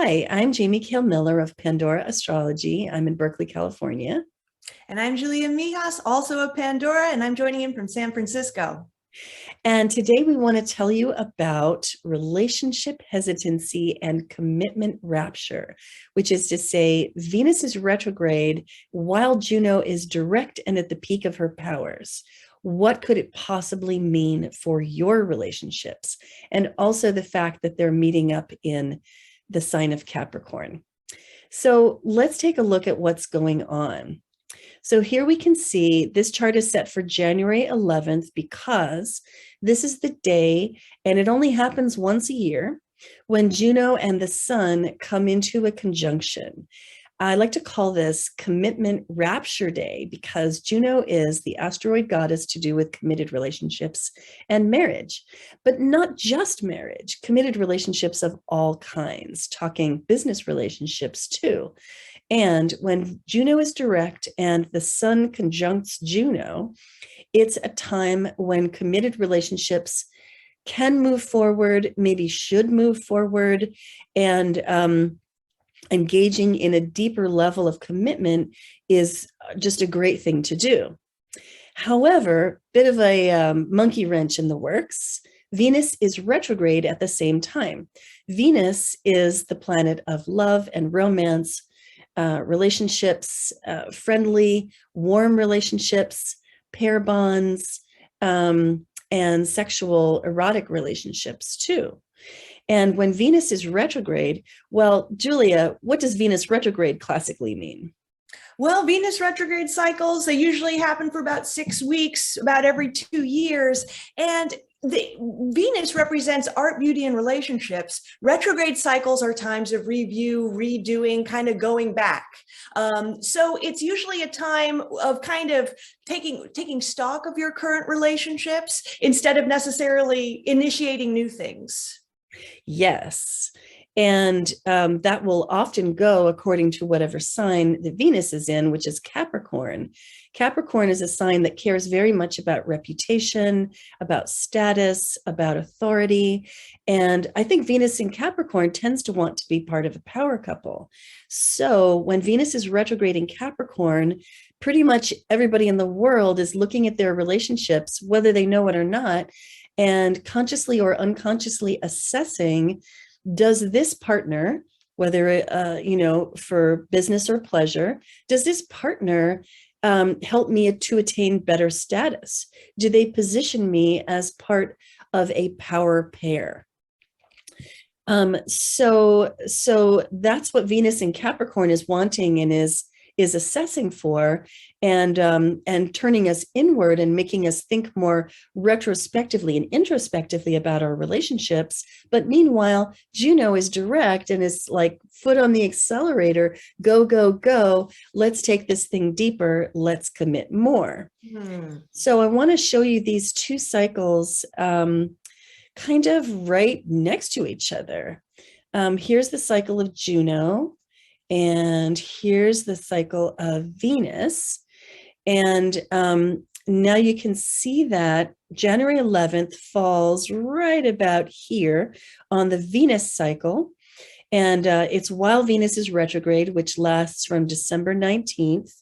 Hi, I'm Jamie Kale Miller of Pandora Astrology. I'm in Berkeley, California. And I'm Julia Mijas, also of Pandora, and I'm joining in from San Francisco. And today we want to tell you about relationship hesitancy and commitment rapture, which is to say, Venus is retrograde while Juno is direct and at the peak of her powers. What could it possibly mean for your relationships? And also the fact that they're meeting up in the sign of Capricorn. So let's take a look at what's going on. So here we can see this chart is set for January 11th because this is the day, and it only happens once a year, when Juno and the Sun come into a conjunction. I like to call this Commitment Rapture Day because Juno is the asteroid goddess to do with committed relationships and marriage, but not just marriage, committed relationships of all kinds, talking business relationships too. And when Juno is direct and the Sun conjuncts Juno, it's a time when committed relationships can move forward, maybe should move forward, and engaging in a deeper level of commitment is just a great thing to do. However, bit of a monkey wrench in the works. Venus is retrograde at the same time. Venus is the planet of love and romance, relationships, friendly, warm relationships, pair bonds, and sexual erotic relationships too. And when Venus is retrograde, well, Julia, what does Venus retrograde classically mean? Well, Venus retrograde cycles, they usually happen for about 6 weeks, about every 2 years. And Venus represents art, beauty, and relationships. Retrograde cycles are times of review, redoing, kind of going back. So it's usually a time of kind of taking stock of your current relationships instead of necessarily initiating new things. Yes. And that will often go according to whatever sign that Venus is in, which is Capricorn. Capricorn is a sign that cares very much about reputation, about status, about authority. And I think Venus in Capricorn tends to want to be part of a power couple. So when Venus is retrograde in Capricorn, pretty much everybody in the world is looking at their relationships, whether they know it or not, and consciously or unconsciously assessing, does this partner, whether, for business or pleasure, does this partner help me to attain better status? Do they position me as part of a power pair? So that's what Venus in Capricorn is wanting and is assessing for, and turning us inward and making us think more retrospectively and introspectively about our relationships. But meanwhile, Juno is direct and is like foot on the accelerator, go, go, go. Let's take this thing deeper. Let's commit more. So I want to show you these two cycles kind of right next to each other. Here's the cycle of Juno. And here's the cycle of Venus. And now you can see that January 11th falls right about here on the Venus cycle. And it's while Venus is retrograde, which lasts from December 19th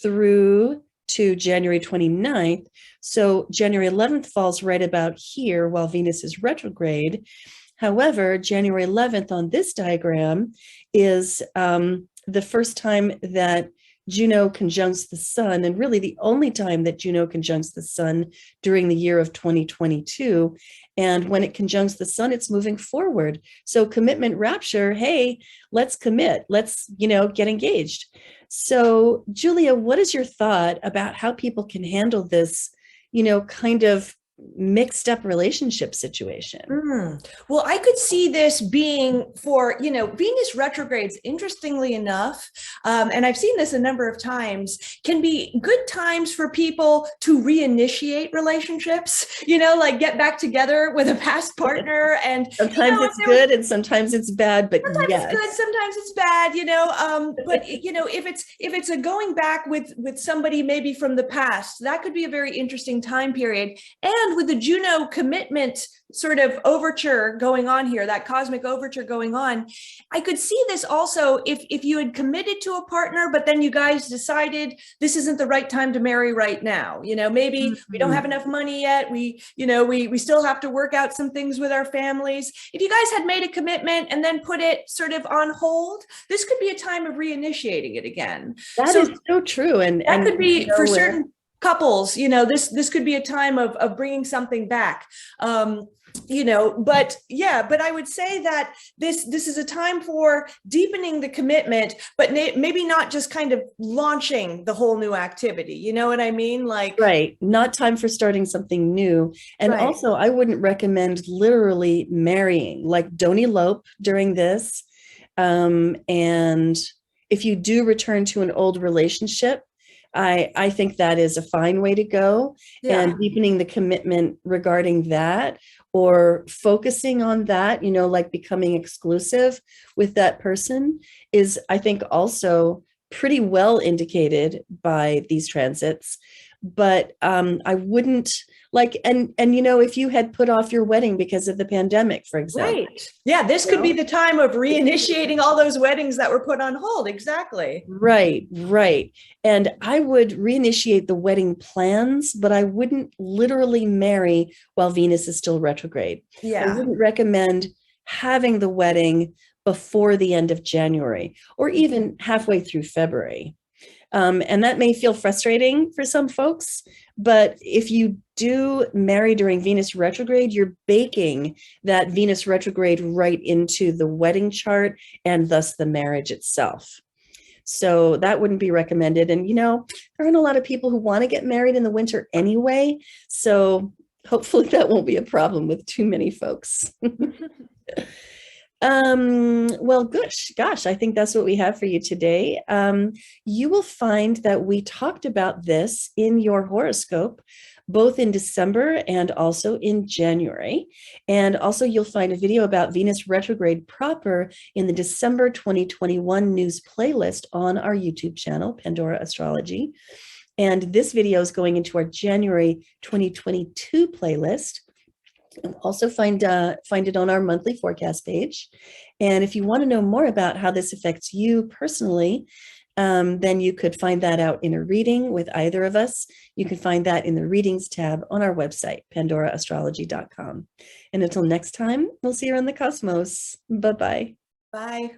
through to January 29th. So January 11th falls right about here while Venus is retrograde. However, January 11th on this diagram is the first time that Juno conjuncts the Sun, and really the only time that Juno conjuncts the Sun during the year of 2022. And when it conjuncts the Sun, it's moving forward. So commitment rapture, hey, let's commit, let's, get engaged. So Julia, what is your thought about how people can handle this, kind of mixed up relationship situation? Well, I could see this being for, Venus retrogrades, interestingly enough, and I've seen this a number of times, can be good times for people to reinitiate relationships, like get back together with a past partner. And sometimes it's good and sometimes it's bad, but sometimes yes. it's good, sometimes it's bad, but if it's a going back with somebody maybe from the past, that could be a very interesting time period. And with with the Juno commitment sort of overture going on here, that cosmic overture going on, I could see this also if you had committed to a partner, but then you guys decided this isn't the right time to marry right now. Maybe we don't have enough money yet. We still have to work out some things with our families. If you guys had made a commitment and then put it sort of on hold, this could be a time of reinitiating it again. That is so true. And that could be for certain couples, this could be a time of bringing something back. But I would say that this is a time for deepening the commitment, but maybe not just kind of launching the whole new activity. You know what I mean? Right. Not time for starting something new. And also, I wouldn't recommend literally marrying, don't elope during this. And if you do return to an old relationship, I think that is a fine way to go. Yeah. And deepening the commitment regarding that, or focusing on that, becoming exclusive with that person, is, I think, also pretty well indicated by these transits. But I wouldn't if you had put off your wedding because of the pandemic, for example. Right. Yeah, this could be the time of reinitiating all those weddings that were put on hold. Exactly. Right. And I would reinitiate the wedding plans, but I wouldn't literally marry while Venus is still retrograde. Yeah. I wouldn't recommend having the wedding before the end of January or even halfway through February. And that may feel frustrating for some folks, but if you do marry during Venus retrograde, you're baking that Venus retrograde right into the wedding chart and thus the marriage itself. So that wouldn't be recommended. And, there aren't a lot of people who want to get married in the winter anyway. So hopefully that won't be a problem with too many folks. Well, gosh, I think that's what we have for you today. You will find that we talked about this in your horoscope, both in December and also in January. And also you'll find a video about Venus retrograde proper in the December 2021 news playlist on our YouTube channel, Pandora Astrology. And this video is going into our January 2022 playlist. You'll also find it on our monthly forecast page. And if you want to know more about how this affects you personally, then you could find that out in a reading with either of us. You can find that in the readings tab on our website, pandoraastrology.com. And until next time, we'll see you around the cosmos. Bye-bye. Bye.